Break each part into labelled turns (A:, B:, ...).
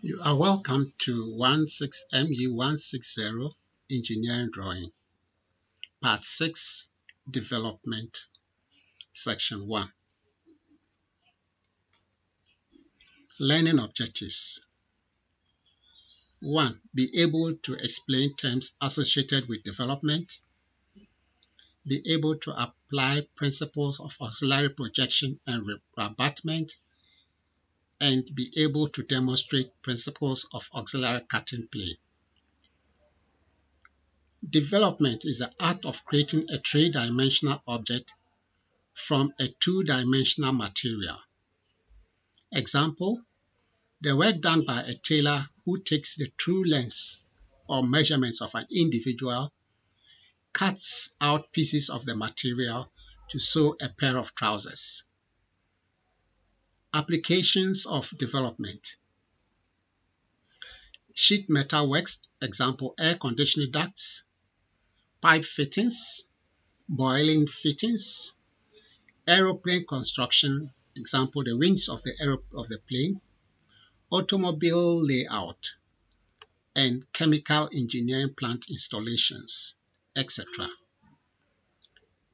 A: You are welcome to 16ME160 Engineering Drawing, Part 6, Development, Section 1. Learning Objectives. 1. Be able to explain terms associated with development. Be able to apply principles of auxiliary projection and rabatment, and be able to demonstrate principles of auxiliary cutting plane. Development is the art of creating a three-dimensional object from a two-dimensional material. Example, the work done by a tailor who takes the true lengths or measurements of an individual, cuts out pieces of the material to sew a pair of trousers. Applications of development. Sheet metal works, example, air conditioning ducts, pipe fittings, boiling fittings, aeroplane construction, example, the wings of the plane, automobile layout, and chemical engineering plant installations, etc.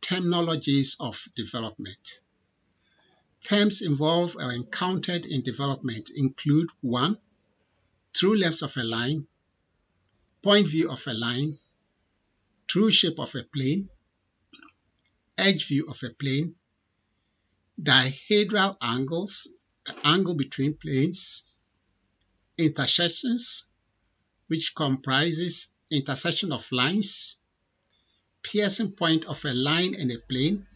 A: Terminologies of development. Terms involved or encountered in development include 1. True lengths of a line, point view of a line, true shape of a plane, edge view of a plane, dihedral angles, the angle between planes, intersections, which comprises intersection of lines, piercing point of a line and a plane,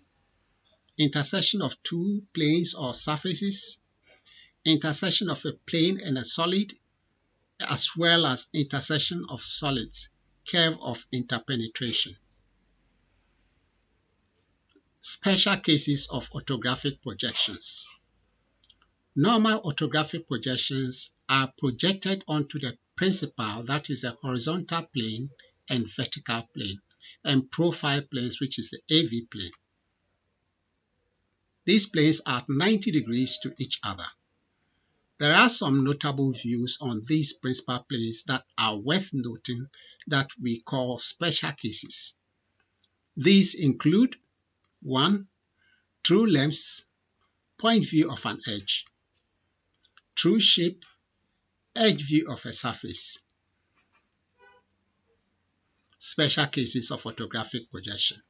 A: intersection of two planes or surfaces, intersection of a plane and a solid, as well as intersection of solids, curve of interpenetration. Special cases of orthographic projections. Normal orthographic projections are projected onto the principal, that is the horizontal plane and vertical plane, and profile planes, which is the AV plane. These planes are at 90 degrees to each other. There are some notable views on these principal planes that are worth noting that we call special cases. These include 1. True lengths, point view of an edge. True shape, edge view of a surface. Special cases of orthographic projection.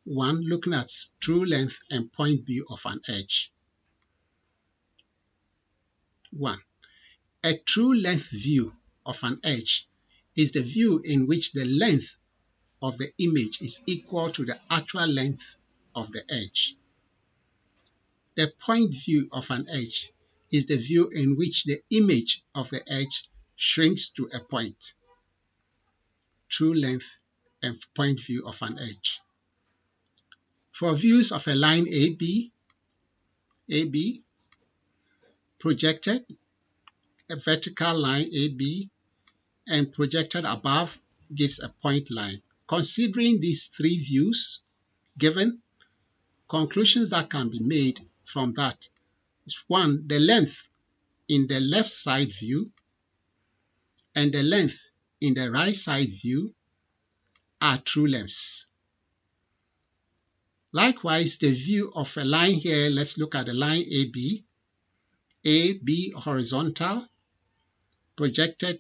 A: 1. Looking at true length and point view of an edge. 1. A true length view of an edge is the view in which the length of the image is equal to the actual length of the edge. The point view of an edge is the view in which the image of the edge shrinks to a point. True length and point view of an edge. For views of a line AB, projected, a vertical line AB, and projected above gives a point line. Considering these three views given, conclusions that can be made from that is 1. The length in the left side view and the length in the right side view are true lengths. Likewise, the view of a line here, let's look at the line AB. AB horizontal, projected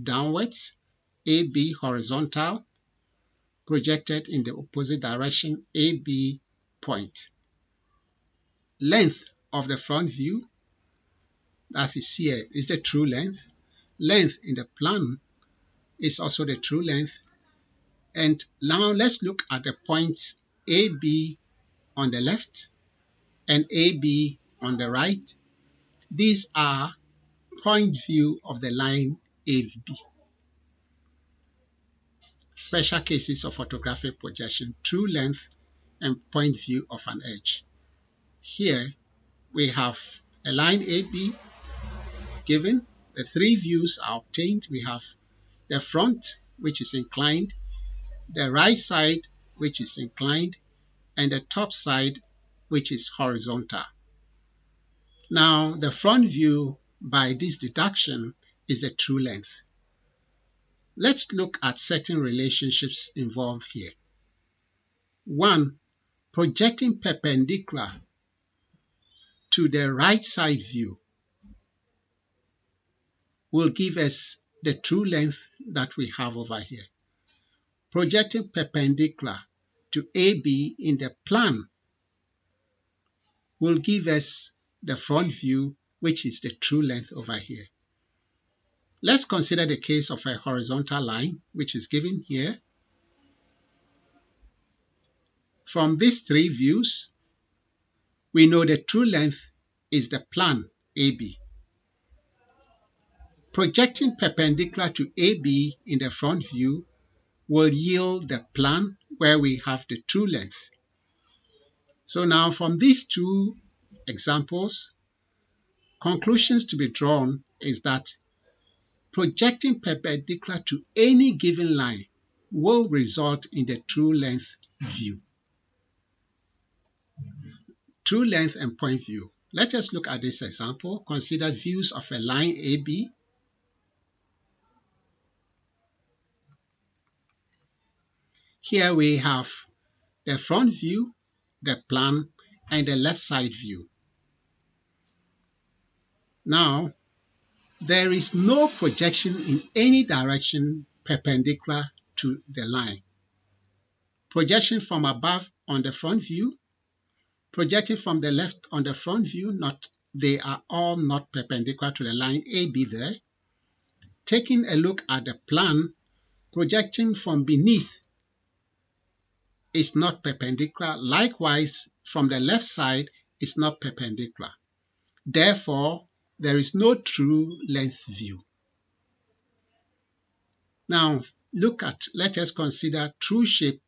A: downwards, AB horizontal, projected in the opposite direction, AB point. Length of the front view, that is here, is the true length. Length in the plan is also the true length. And now let's look at the points AB on the left and AB on the right. These are point view of the line AB. Special cases of orthographic projection, true length and point view of an edge. Here we have a line AB given. The three views are obtained. We have the front, which is inclined, the right side, which is inclined, and the top side, which is horizontal. Now, the front view by this deduction is the true length. Let's look at certain relationships involved here. 1. Projecting perpendicular to the right side view will give us the true length that we have over here. Projecting perpendicular to AB in the plan will give us the front view, which is the true length over here. Let's consider the case of a horizontal line, which is given here. From these three views, we know the true length is the plan AB. Projecting perpendicular to AB in the front view will yield the plan where we have the true length. So now from these two examples, conclusions to be drawn is that projecting perpendicular to any given line will result in the true length view. True length and point view. Let us look at this example. Consider views of a line AB. Here we have the front view, the plan, and the left side view. Now, there is no projection in any direction perpendicular to the line. Projection from above on the front view, projecting from the left on the front view, they are all not perpendicular to the line AB there. Taking a look at the plan, projecting from beneath is not perpendicular. Likewise, from the left side is not perpendicular. Therefore, there is no true length view. Now, let us consider true shape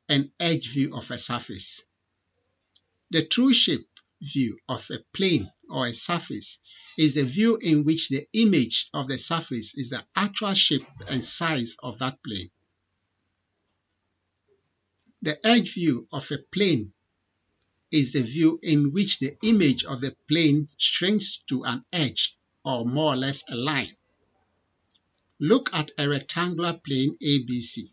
A: and edge view of a surface. The true shape view of a plane or a surface is the view in which the image of the surface is the actual shape and size of that plane. The edge view of a plane is the view in which the image of the plane shrinks to an edge or more or less a line. Look at a rectangular plane ABC.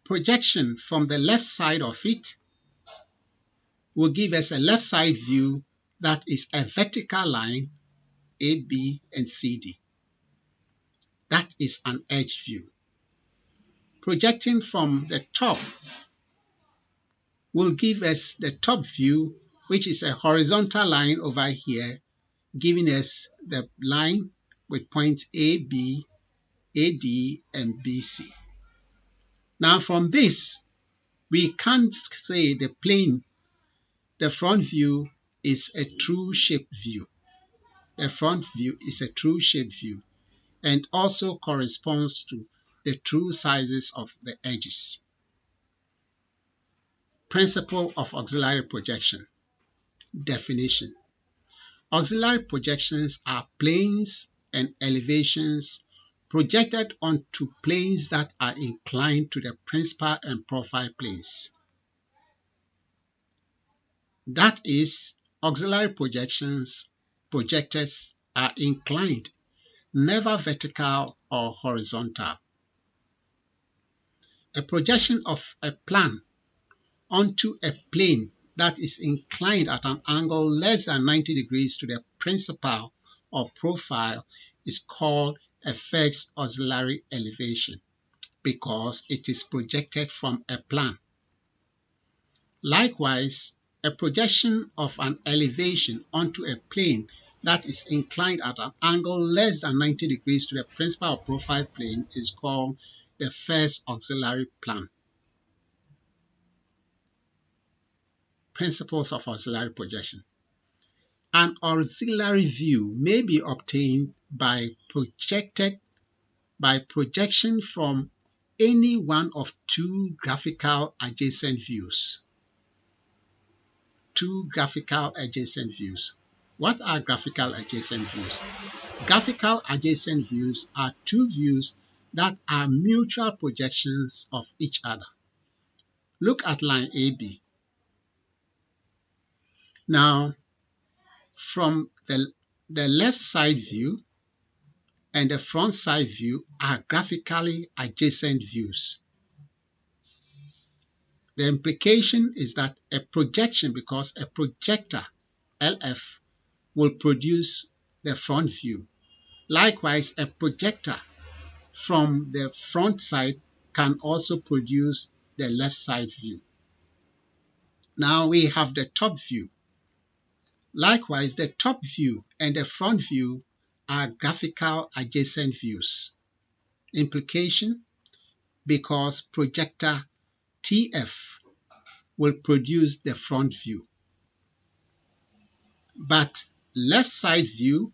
A: Projection from the left side of it will give us a left side view that is a vertical line AB and CD. That is an edge view. Projecting from the top will give us the top view, which is a horizontal line over here, giving us the line with points AB, AD, and BC. Now from this, we can't say the plane, the front view is a true shape view. The front view is a true shape view and also corresponds to the true sizes of the edges. Principle of auxiliary projection. Definition. Auxiliary projections are planes and elevations projected onto planes that are inclined to the principal and profile planes. That is, auxiliary projectors are inclined, never vertical or horizontal. A projection of a plan onto a plane that is inclined at an angle less than 90 degrees to the principal or profile is called a first auxiliary elevation because it is projected from a plan. Likewise, a projection of an elevation onto a plane that is inclined at an angle less than 90 degrees to the principal or profile plane is called the first auxiliary plan. Principles of auxiliary projection. An auxiliary view may be obtained by projection from any one of two graphical adjacent views. Two graphical adjacent views. What are graphical adjacent views? Graphical adjacent views are two views that are mutual projections of each other. Look at line AB. Now, from the left side view and the front side view are graphically adjacent views. The implication is that a projection, because a projector, LF, will produce the front view. Likewise, a projector from the front side can also produce the left side view. Now we have the top view. Likewise, the top view and the front view are graphical adjacent views. Implication, because projector TF will produce the front view. But left side view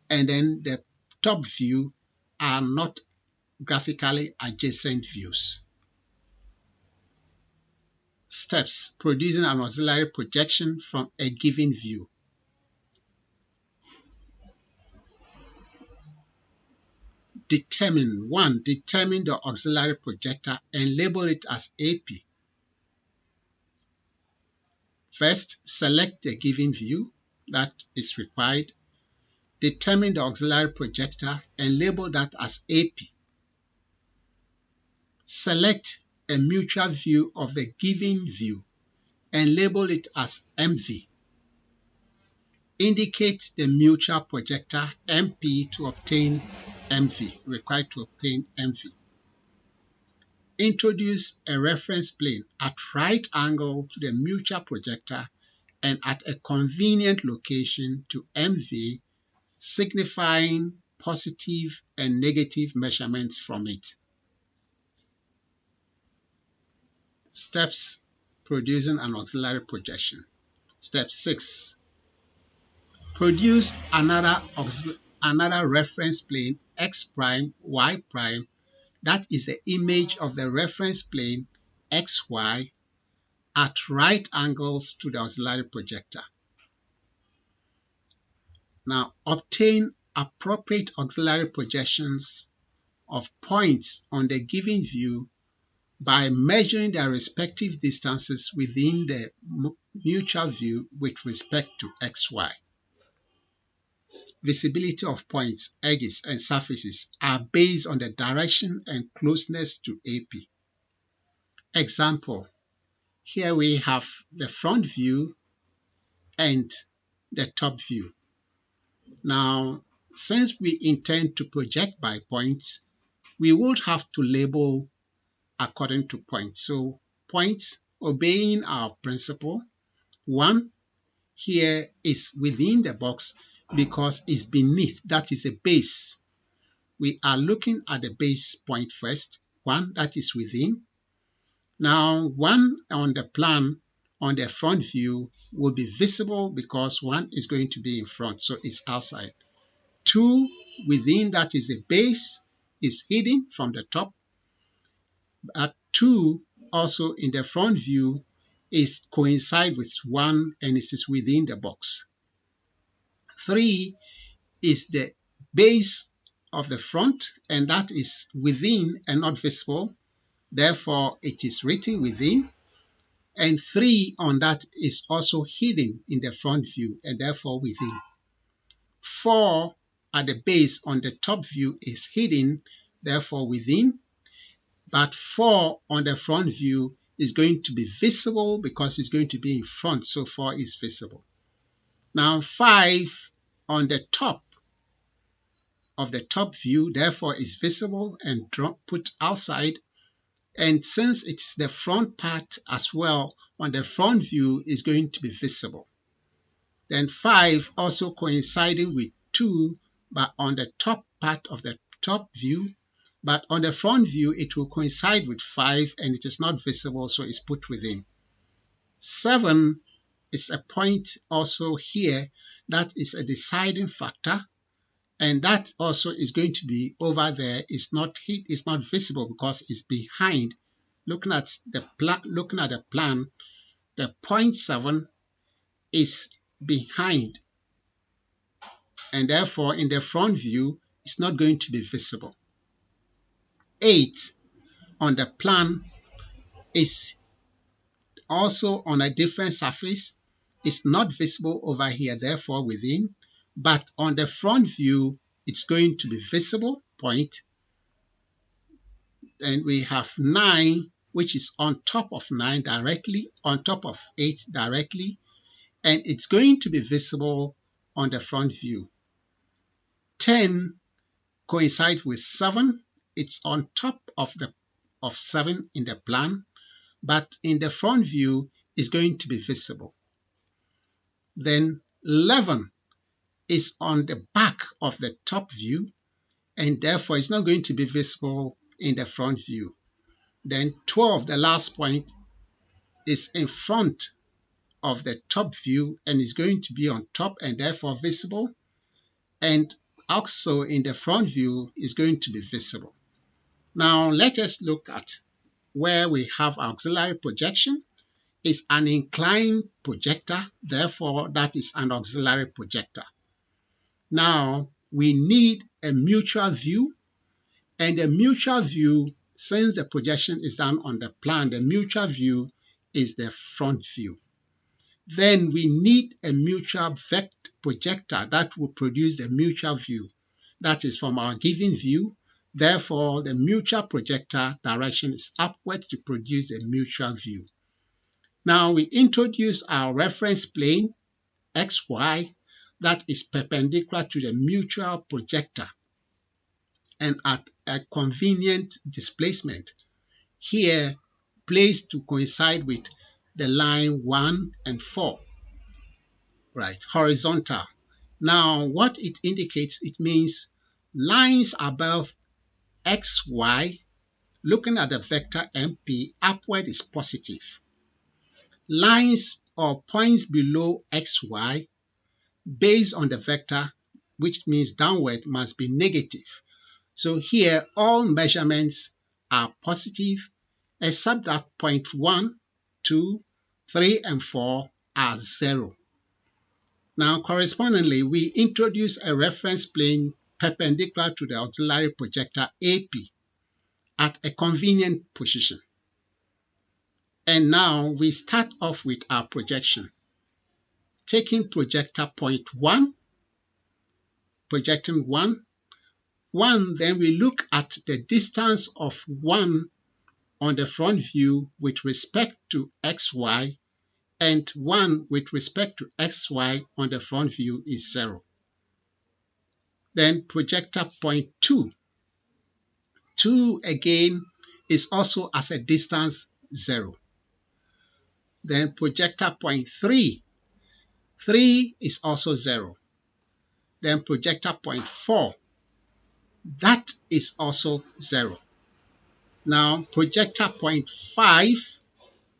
A: and then the top view are not graphically adjacent views. Steps producing an auxiliary projection from a given view. Determine the auxiliary projector and label it as AP. First, select the given view that is required. Determine the auxiliary projector and label that as AP. Select a mutual view of the given view and label it as MV. Indicate the mutual projector MP to obtain MV, required to obtain MV. Introduce a reference plane at right angle to the mutual projector and at a convenient location to MV, signifying positive and negative measurements from it. Steps producing an auxiliary projection. Step 6. Produce another reference plane X prime, Y prime, that is the image of the reference plane XY at right angles to the auxiliary projector. Now obtain appropriate auxiliary projections of points on the given view by measuring their respective distances within the mutual view with respect to XY. Visibility of points, edges, and surfaces are based on the direction and closeness to AP. Example, here we have the front view and the top view. Now, since we intend to project by points, we would have to label according to points. So, points, obeying our principle. 1 here is within the box because it's beneath, that is the base. We are looking at the base point first, 1 that is within. Now 1 on the plan on the front view will be visible because 1 is going to be in front, so it's outside. 2 within, that is the base, is hidden from the top. But 2 also in the front view is coincide with 1 and it is within the box. 3 is the base of the front and that is within and not visible. Therefore, it is written within. And 3 on that is also hidden in the front view and therefore within. 4 at the base on the top view is hidden, therefore within. But 4 on the front view is going to be visible because it's going to be in front, so 4 is visible. Now 5 on the top of the top view, therefore is visible and put outside. And since it's the front part as well, on the front view is going to be visible. Then 5 also coinciding with 2, but on the top part of the top view. But on the front view, it will coincide with 5 and it is not visible, so it's put within. 7 is a point also here that is a deciding factor. And that also is going to be over there. It's not visible because it's behind. Looking at the plan, the point 7 is behind, and therefore in the front view, it's not going to be visible. 8 on the plan is also on a different surface, It's not visible over here, therefore within, but on the front view, it's going to be visible point. And we have 9, which is on top of 9 directly, on top of 8 directly, and it's going to be visible on the front view. 10 coincides with 7. It's on top of 7 in the plan, but in the front view is going to be visible. Then 11 is on the back of the top view, and therefore it's not going to be visible in the front view. Then 12, the last point, is in front of the top view and is going to be on top and therefore visible, and also in the front view is going to be visible. Now let us look at where we have auxiliary projection. It's an inclined projector, therefore that is an auxiliary projector. Now we need a mutual view, and the mutual view, since the projection is done on the plan, the mutual view is the front view. Then we need a mutual vector projector that will produce the mutual view. That is from our given view. Therefore, the mutual projector direction is upwards to produce a mutual view. Now we introduce our reference plane, XY, that is perpendicular to the mutual projector and at a convenient displacement, here placed to coincide with the line 1 and 4, right, horizontal. Now what it indicates, it means lines above XY, looking at the vector MP, upward is positive. Lines or points below XY, based on the vector, which means downward, must be negative. So here, all measurements are positive, except that point 1, 2, 3, and 4 are 0. Now, correspondingly, we introduce a reference plane perpendicular to the auxiliary projector AP at a convenient position. And now we start off with our projection. Taking projector point 1, projecting 1, then we look at the distance of 1 on the front view with respect to XY, and 1 with respect to XY on the front view is 0. Then projector point 2. 2 again is also as a distance 0. Then projector point 3. 3 is also 0. Then projector point 4. That is also 0. Now projector point 5,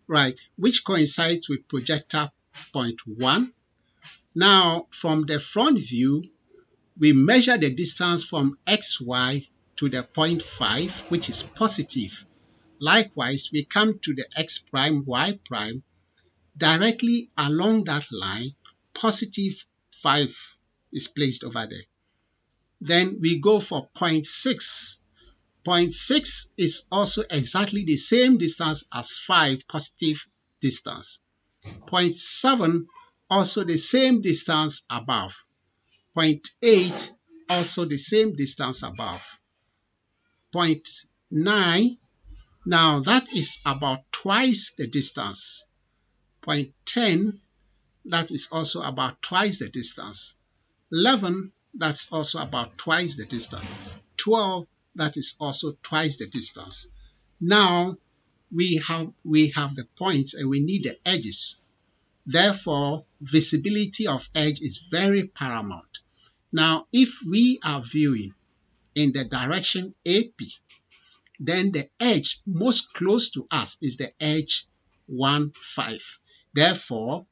A: right, which coincides with projector point 1. Now from the front view, we measure the distance from XY to the point 5, which is positive. Likewise, we come to the X prime, Y prime, directly along that line, positive 5 is placed over there. Then we go for point 6. Point 6 is also exactly the same distance as 5, positive distance. Point 7, also the same distance above. Point 8, also the same distance above. Point 9, now that is about twice the distance. Point 10, that is also about twice the distance. 11, that's also about twice the distance. 12, that is also twice the distance. Now we have the points and we need the edges. Therefore, visibility of edge is very paramount. Now, if we are viewing in the direction AP, then the edge most close to us is the edge 1, 5. Therefore,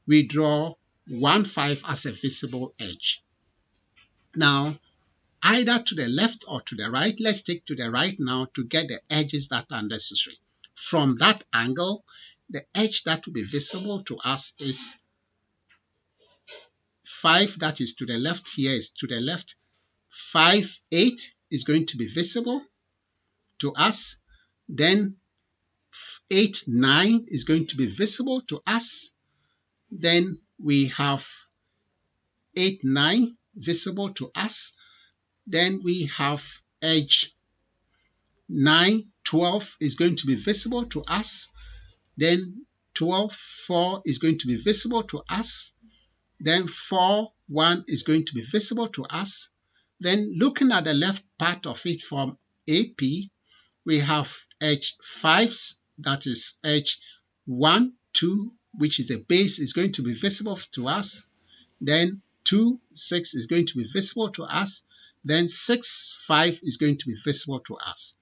A: we draw 1, 5 as a visible edge. Now, either to the left or to the right, let's take to the right now to get the edges that are necessary. From that angle, the edge that will be visible to us is 5, that is to the left, here is to the left. 5, 8 is going to be visible to us. Then 8, 9 is going to be visible to us. Then we have 8, 9 visible to us. Then we have edge 9, 12 is going to be visible to us. Then 12, 4 is going to be visible to us. Then 4, 1 is going to be visible to us. Then looking at the left part of it from AP, we have edge 5, that is edge 1, 2, which is the base, is going to be visible to us. Then 2, 6 is going to be visible to us. Then 6, 5 is going to be visible to us.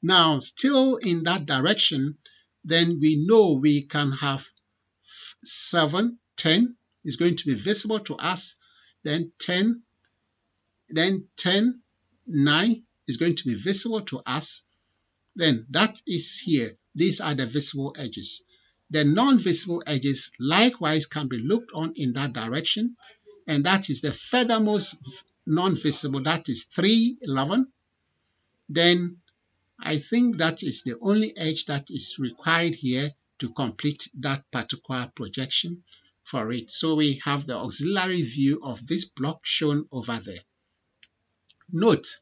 A: Now, still in that direction, then we know we can have 7, 10 is going to be visible to us. Then 10, 9 is going to be visible to us. Then that is here. These are the visible edges. The non-visible edges likewise can be looked on in that direction, and that is the furthermost non-visible, that is 3, 11. Then I think that is the only edge that is required here to complete that particular projection for it. So we have the auxiliary view of this block shown over there. Note,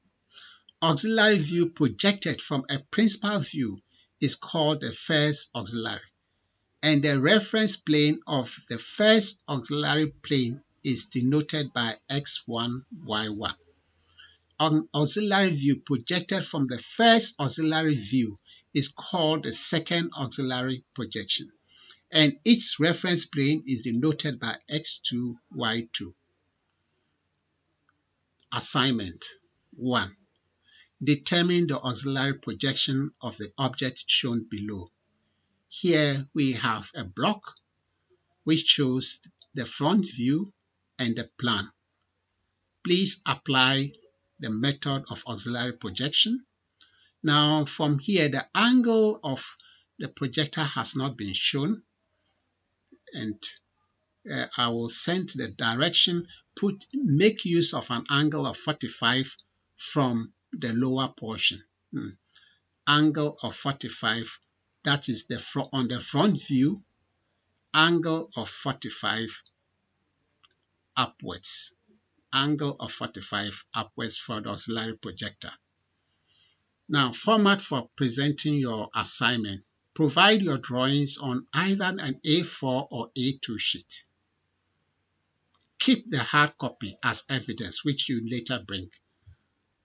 A: auxiliary view projected from a principal view is called the first auxiliary, and the reference plane of the first auxiliary plane is denoted by x1, y1. An auxiliary view projected from the first auxiliary view is called the second auxiliary projection, and its reference plane is denoted by x2, y2. Assignment 1. Determine the auxiliary projection of the object shown below. Here we have a block which shows the front view and the plan. Please apply the method of auxiliary projection. Now from here, the angle of the projector has not been shown, and I will send the direction, make use of an angle of 45 from the lower portion. Angle of 45, that is on the front view, angle of 45 upwards. Angle of 45 upwards for the auxiliary projector. Now, format for presenting your assignment. Provide your drawings on either an A4 or A2 sheet. Keep the hard copy as evidence, which you later bring.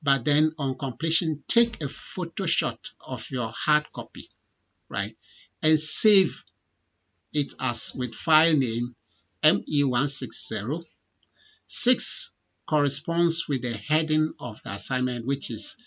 A: But then on completion, take a photo shot of your hard copy, right? And save it as with file name ME160. 6 corresponds with the heading of the assignment, which is